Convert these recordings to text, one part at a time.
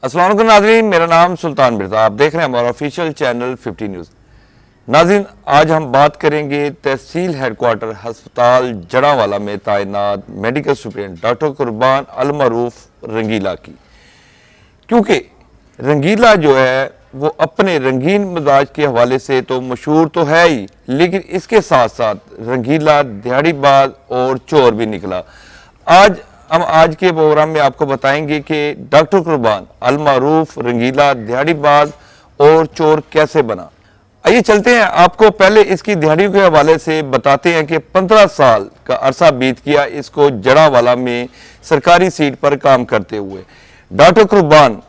अस्सलाम वालेकुम नाज़रीन, मेरा नाम सुल्तान मिर्ज़ा। आप देख रहे हैं हमारा ऑफिशियल चैनल 50 न्यूज़। नाज़रीन, आज हम बात करेंगे तहसील हेडक्वार्टर हस्पताल जड़ावाला में तैनात मेडिकल सुपरिटेंडेंट डॉक्टर कुर्बान अल मरूफ रंगीला की। क्योंकि रंगीला जो है वो अपने रंगीन मिजाज के हवाले से तो मशहूर तो है ही, लेकिन इसके साथ साथ रंगीला दिहाड़ीबाज और चोर भी निकला। आज के प्रोग्राम में आपको बताएंगे कि डॉक्टर कुर्बान अल मरूफ रंगीला दिहाड़ीबाज और चोर कैसे बना। आइए चलते हैं, आपको पहले इसकी दिहाड़ी के हवाले से बताते हैं कि 15 साल का अरसा बीत गया इसको जड़ावाला में सरकारी सीट पर काम करते हुए। डॉक्टर कुर्बान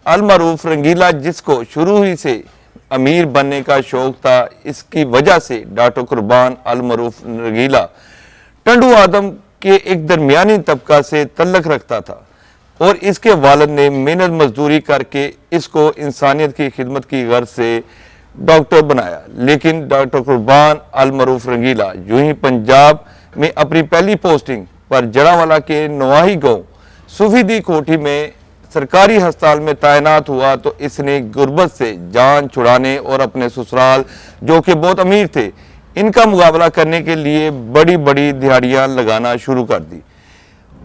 अल मरूफ रंगीला, जिसको शुरू ही से अमीर बनने का शौक था, इसकी वजह से डॉक्टर कुर्बान अल मरूफ रंगीला टंडू आदम के एक दरमियानी तबका से तल्लक रखता था और इसके वालिद ने मेहनत मजदूरी करके इसको इंसानियत की खिदमत की गर्ज से डॉक्टर बनाया। लेकिन डॉक्टर कुर्बान अल मरूफ रंगीला यूं ही पंजाब में अपनी पहली पोस्टिंग पर जड़ावाला के नवाही गांव सूफीदी कोठी में सरकारी अस्पताल में तैनात हुआ तो इसने गुर्बत से जान छुड़ाने और अपने ससुराल, जो कि बहुत अमीर थे, इनका मुकाबला करने के लिए बड़ी बड़ी दिहाड़ियां लगाना शुरू कर दी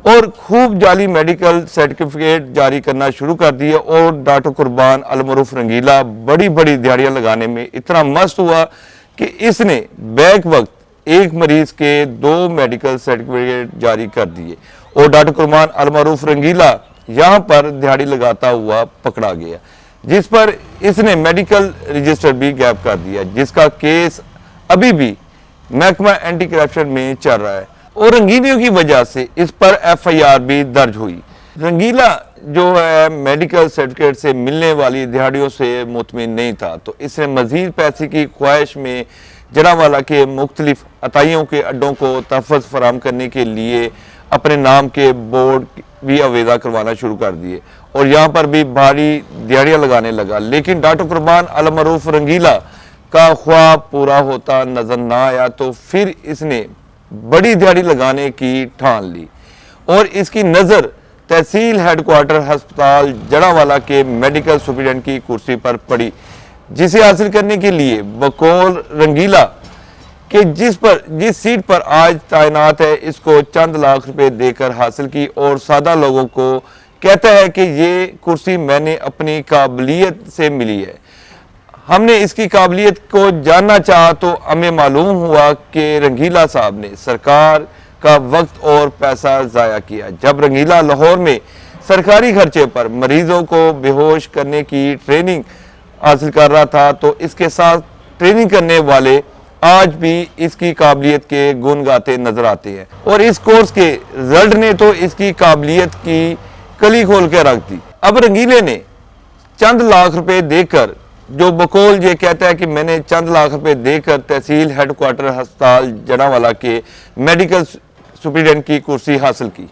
और खूब जाली मेडिकल सर्टिफिकेट जारी करना शुरू कर दिए। और डॉक्टर कुर्बान अल मरूफ रंगीला बड़ी बड़ी दिहाड़ियां लगाने में इतना मस्त हुआ कि इसने बैक वक्त एक मरीज के 2 मेडिकल सर्टिफिकेट जारी कर दिए और डॉक्टर कुर्बान अल मरूफ रंगीला यहाँ पर दिहाड़ी लगाता हुआ पकड़ा गया, जिस पर इसने मेडिकल रजिस्टर भी गायब कर दिया, जिसका केस अभी भी महकमा एंटी करप्शन में चल रहा है और रंगीलियों की वजह से इस पर FIR भी दर्ज हुई। रंगीला जो है मेडिकल सर्टिफिकेट से मिलने वाली दिहाड़ियों से मुतमिन नहीं था, तो इसने मजीद पैसे की ख्वाहिश में जड़ावाला के मुख्तलिफ अताइयों के अड्डों को तहफ़्फ़ुज़ फराहम करने के लिए अपने नाम के बोर्ड भी आवेदा करवाना शुरू कर दिए और यहाँ पर भी भारी दिहाड़ियाँ लगाने लगा। लेकिन डॉक्टर कुर्बान अल मरूफ रंगीला का ख्वाब पूरा होता नजर ना आया, तो फिर इसने बड़ी दिहाड़ी लगाने की ठान ली और इसकी नज़र तहसील हेडक्वार्टर अस्पताल जड़ावाला के मेडिकल सुपरिटेंडेंट की कुर्सी पर पड़ी, जिसे हासिल करने के लिए बकौल रंगीला कि जिस सीट पर आज तैनात है इसको चंद लाख रुपए देकर हासिल की और सादा लोगों को कहता है कि ये कुर्सी मैंने अपनी काबिलियत से मिली है। हमने इसकी काबिलियत को जानना चाहा तो हमें मालूम हुआ कि रंगीला साहब ने सरकार का वक्त और पैसा ज़ाया किया। जब रंगीला लाहौर में सरकारी खर्चे पर मरीजों को बेहोश करने की ट्रेनिंग हासिल कर रहा था, तो इसके साथ ट्रेनिंग करने वाले आज भी इसकी काबिलियत के गुण गाते नजर आते हैं और इस कोर्स के रिजल्ट ने तो इसकी काबिलियत की कली खोल के रख दी। अब रंगीले ने चंद लाख रुपए देकर, जो बकौल ये कहता है कि मैंने चंद लाख रुपए देकर तहसील हेडक्वार्टर अस्पताल जड़ावाला के मेडिकल सुपरिटेंडेंट की कुर्सी हासिल की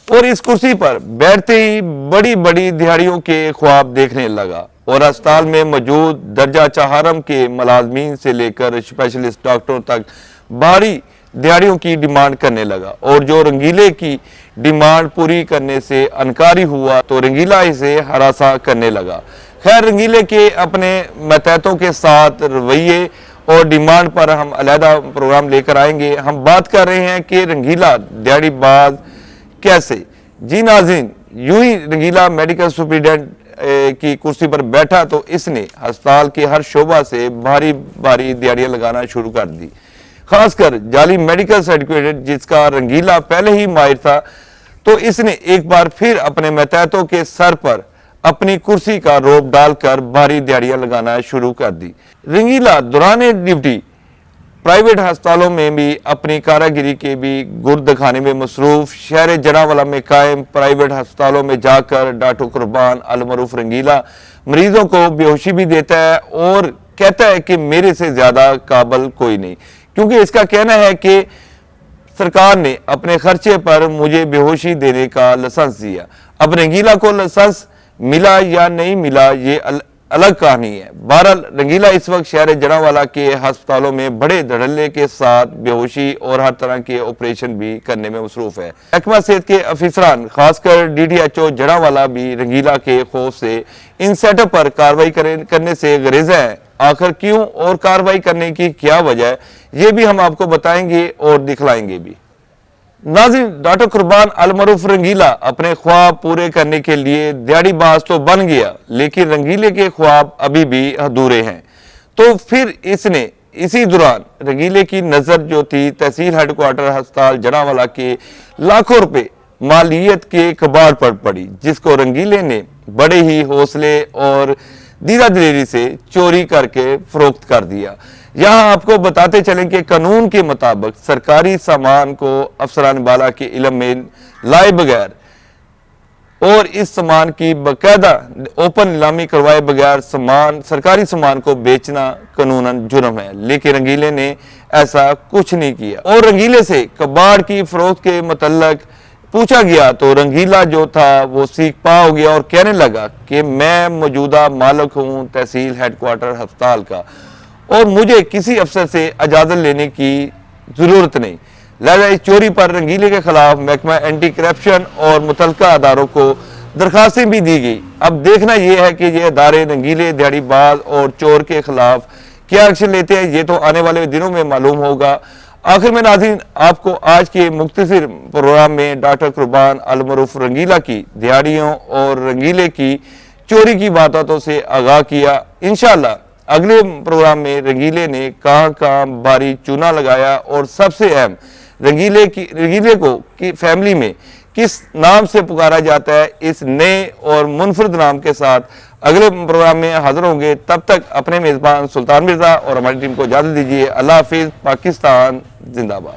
और इस कुर्सी पर बैठते ही बड़ी बड़ी दिहाड़ियों के ख्वाब देखने लगा और अस्पताल में मौजूद दर्जा चहारम के मुलाजमीन से लेकर स्पेशलिस्ट डॉक्टरों तक भारी दिहाड़ियों की डिमांड करने लगा और जो रंगीले की डिमांड पूरी करने से अनकारी हुआ तो रंगीला इसे हरासा करने लगा। खैर, रंगीले के अपने मतहतों के साथ रवैये और डिमांड पर हम अलहदा प्रोग्राम लेकर आएंगे। हम बात कर रहे हैं कि रंगीला दिहाड़ीबाज कैसे। जी नाज़रीन, यूं ही रंगीला मेडिकल सुपरिटेंडेंट की कुर्सी पर बैठा तो इसने अस्पताल के हर शोबा से भारी भारी दिहाड़ियां लगाना शुरू कर दी, खासकर जाली मेडिकल सर्टिफिकेट जिसका रंगीला पहले ही माहिर था। तो इसने एक बार फिर अपने मतहतों के सर पर अपनी कुर्सी का रोब डालकर भारी दिहाड़ियां लगाना शुरू कर दी। रंगीला दौरान ड्यूटी प्राइवेट अस्पतालों में भी अपनी कारागिरी के भी गुर दिखाने में मसरूफ शहर जड़ावाला में कायम प्राइवेट अस्पतालों में जाकर डॉक्टर कुर्बान अल मरूफ रंगीला मरीजों को बेहोशी भी देता है और कहता है कि मेरे से ज्यादा काबिल कोई नहीं, क्योंकि इसका कहना है कि सरकार ने अपने खर्चे पर मुझे बेहोशी देने का लाइसेंस दिया। अब रंगीला को लाइसेंस मिला या नहीं मिला ये अलग कहानी है। बहरहाल रंगीला इस वक्त शहर जड़ावाला के अस्पतालों में बड़े धड़ल्ले के साथ बेहोशी और हर तरह के ऑपरेशन भी करने में मसरूफ है। महकमा सेहत के अफसरान खासकर DDHO जड़ावाला भी रंगीला के खौफ से इन सेटअप पर कार्रवाई करने से गुरेज़ हैं। आखिर क्यों और कार्रवाई करने की क्या वजह है, ये भी हम आपको बताएंगे और दिखलाएंगे भी। नाज़रीन, डॉक्टर कुर्बान अल मरूफ रंगीला अपने ख्वाब पूरे करने के लिए दिहाड़ीबाज तो बन गया, लेकिन रंगीले के ख्वाब अभी भी अधूरे हैं। तो फिर इसने इसी दौरान रंगीले की नजर जो थी तहसील हेडक्वार्टर अस्पताल जड़ावाला के लाखों रुपए मालियत के कबाड़ पर पड़ी, जिसको रंगीले ने बड़े ही हौसले और दीदा दिलेरी से चोरी करके फरोख्त कर दिया। यहाँ आपको बताते चलें कि कानून के मुताबिक सरकारी सामान को अफसरान बाला के इल्म में लाए बगैर और इस सामान की बाकायदा ओपन नीलामी करवाए बगैर सरकारी सामान को बेचना कानूनन जुर्म है, लेकिन रंगीले ने ऐसा कुछ नहीं किया। और रंगीले से कबाड़ की फरोख्त के मुतल्लक पूछा गया तो रंगीला जो था वो सीख पा हो गया और कहने लगा कि मैं मौजूदा मालिक हूं तहसील हेडक्वार्टर अस्पताल का और मुझे किसी अफसर से इजाजत लेने की जरूरत नहीं। लिहाजा इस चोरी पर रंगीले के खिलाफ महकमा एंटी करप्शन और मुतलका अदारों को दरखास्तें भी दी गई। अब देखना यह है कि ये अदारे रंगीले दिहाड़ीबाज और चोर के खिलाफ क्या एक्शन लेते हैं, ये तो आने वाले दिनों में मालूम होगा। आखिर में नाज़रीन, आपको आज के मुख्तसर प्रोग्राम में डॉक्टर कुर्बान अल मरूफ रंगीला की दिहाड़ियों और रंगीले की चोरी की बातों से आगाह किया। इंशाअल्लाह अगले प्रोग्राम में रंगीले ने कहां कहां भारी चूना लगाया और सबसे अहम रंगीले को की फैमिली में किस नाम से पुकारा जाता है, इस नए और मुनफरद नाम के साथ अगले प्रोग्राम में हाजिर होंगे। तब तक अपने मेज़बान सुल्तान मिर्ज़ा और हमारी टीम को इजाज़त दीजिए। अल्लाह हाफिज़। पाकिस्तान जिंदाबाद।